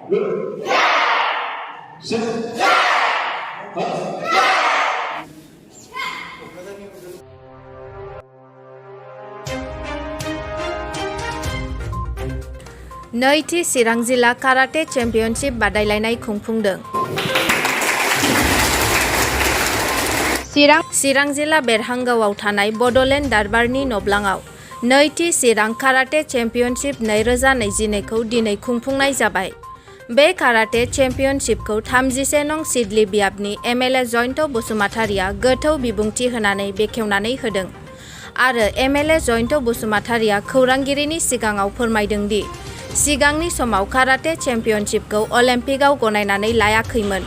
नैथि चिरां जिल्ला karate championship बादायलायनाय खुंफुंदों। चिरां जिल्ला बेरहांगावआव थानाय बड'लेण्ड दरबारनि नब्लाङाव नैथि चिरां काराटे चेम्पियनशिप 2022 खौ दिनै खुंफुंनाय जाबाय। बे काराटे चेम्पियनशिपखौ 31 नं सिडली बियाबनि MLA जयन्त बसुमतारिया गोथौ बिबुंथि होनानै बेखेवनानै होदों आरो MLA जयन्त बसुमतारिया खौरांगिरिनि सिगाङाव फोरमायदों दि सिगांनि समाव काराटे चेम्पियनशिपखौ अलिम्पिकआव गनायनानै लायाखैमोन,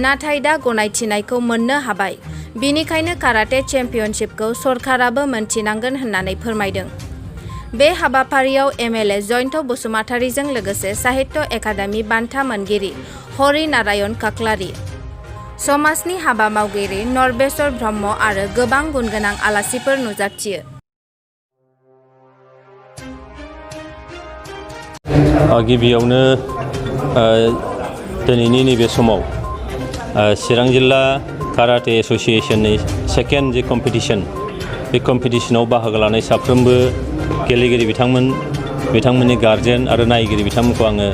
नाथाय दा गनायथिनायखौ मोननो हाबाय। बिनिखायनो काराटे चेम्पियनशिपखौ सरकाराबो मोनथिनांगोन होननानै फोरमायदों। बे हाबाफारियाव MLA जयन्त बसुमतारिजों लोगोसे साहित्य एकाडेमि बान्था मोनगिरि हरि नारायण काक्लारि, समाजनि हाबा मावगिरि नरबेश्वर ब्रह्म आरो गोबां गुनगोनां आलासिफोर नुजाथियो। गिबियावनो दिनैनि नैबे समाव चिरां जिल्ला काराटे एस'सिएशननि सेकेन्ड जे कम्पिटिशन, बे कम्पिटिशनाव बाहागो लानाय साफ्रोमबो गेलेगिरि बिथांमोननि गार्जेन आरो नायगिरि बिथांमोनखौ आङो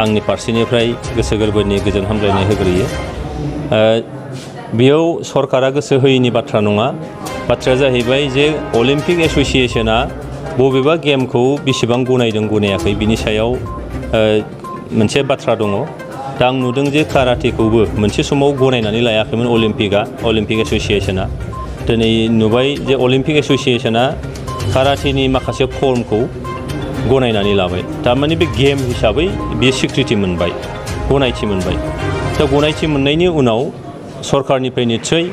आंनि फारसेनिफ्राय गोसो गोरबोनि गोजोन हामलायनाय होग्रोयो। बेयाव सरकारा गोसो होयैनि बाथ्रा नङा, बाथ्राया जाहैबाय जे अलिम्पिक एस'सिएशना बबेबा गेमखौ बेसेबां गनायदों गनायाखै बिनि सायाव मोनसे बाथ्रा दङ। दा आं नुदों जे काराटेखौबो मोनसे समाव गनायनानै लायाखैमोन अलिम्पिक एस'सिएशना। दिनै नुबाय जे अलिम्पिक एस'सिएशना काराटेनि माखासे फर्मखौ गनायनानै लाबाय। थारमाने बे गेम हिसाबै बेयो स्वीकृति मोनबाय, गनायथि मोनबाय। दा गनायथि मोननायनि उनाव सरकारनिफ्राय निस्सय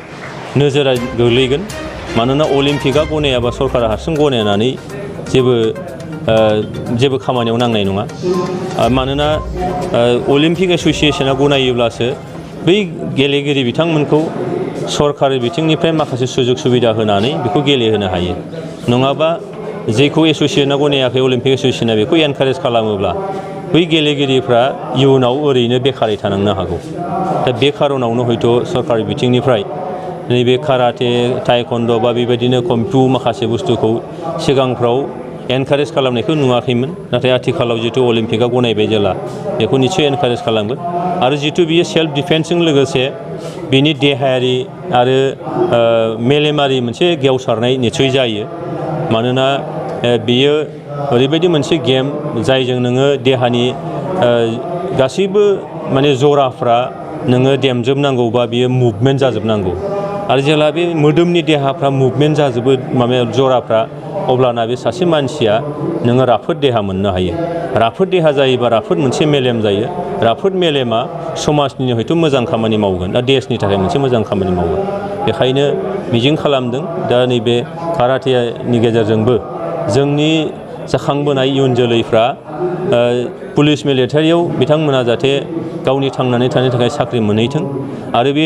नोजोरा गोग्लैगोन, मानोना अलिम्पिकआ गनायाबा सरकारा हारसिं गनायनानै जेबो खामानियाव नांनाय नङा। मानोना अलिम्पिक एस'सिएशना गनायोब्लासो बै गेलेगिरि बिथांमोनखौ सरकारि बिथिंनिफ्राय माखासे सुजुग सुबिदा होनानै बेखौ गेलेहोनो हायो। नङाबा जेखौ एस'सिएशना गनायाखै अलिम्पिक एस'सिएशना बेखौ एनकारेज खालामोब्ला बै गेलेगिरिफ्रा इयुनाव ओरैनो बेखारै थानांनो हागौ। दा बे खार'नावनो हयथ' सरकारि बिथिंनिफ्राय नैबे काराटे, टाइकन्ड' बा बेबायदिनो कम्फु माखासे बुस्थुखौ सिगांफ्राव एनकारेज खालामनायखौ नुवाखैमोन, नाथाय आथिखालाव जितु अलिम्पिकआ गनायबाय जेला बेखौ निस्सय एनकारेज खालामगोन। आरो जितु बियो सेल्फ डिफेन्सजों लोगोसे बिनि देहायारि आरो मेलेमारि मोनसे गेवसारनाय निस्सय जायो। मानोना बियो ओरैबायदि मोनसे गेम जायजों नोङो देहानि गासैबो माने जराफ्रा नोङो देमजोबनांगौ बा बियो मुभमेन्ट जाजोबनांगौ। आरो जेला बे मोदोमनि देहाफ्रा मुभमेन्ट जाजोबो जराफ्रा, अब्लाना बे सासे मानसिया नोङो राफोद देहा मोननो हायो। राफोद देहा जायोबा राफोद मोनसे मेलेम जायो। राफोद मेलेमा समाजनि हयथ' मोजां खामानि मावगोन, दा देशनि थाखाय मोनसे मोजां खामानि मावगोन। बेखायनो मिजिं खालामदों दा नैबे काराटेनि गेजेरजोंबो जोंनि जाखांबोनाय इयुन जोलैफ्रा पुलिस मिलिटारियाव बिथांमोना जाहाथे गावनि थांनानै थानो थाखाय साख्रि मोनहैथों, आरो बे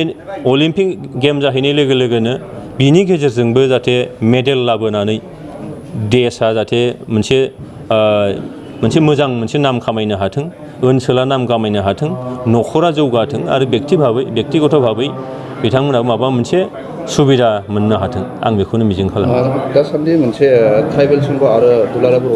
अलिम्पिक गेम जाहैनाय लोगो लोगोनो बिनि गेजेरजोंबो जाहाथे मेडेल लाबोनानै देशआ जाहाथे मोनसे मोजां मोनसे नाम खामायनो हाथों, ओनसोला नाम खामायनो हाथों, न'खरा जौगाथों, आरो व्यक्तिगत भाबै बिथांमोना माबा मोनसे सुबिदा मोननो हाथों, आं बेखौनो मिजिं खालामो। दासान्दि मोनसे ट्राइबेल संघ आरो दुलाराय बर'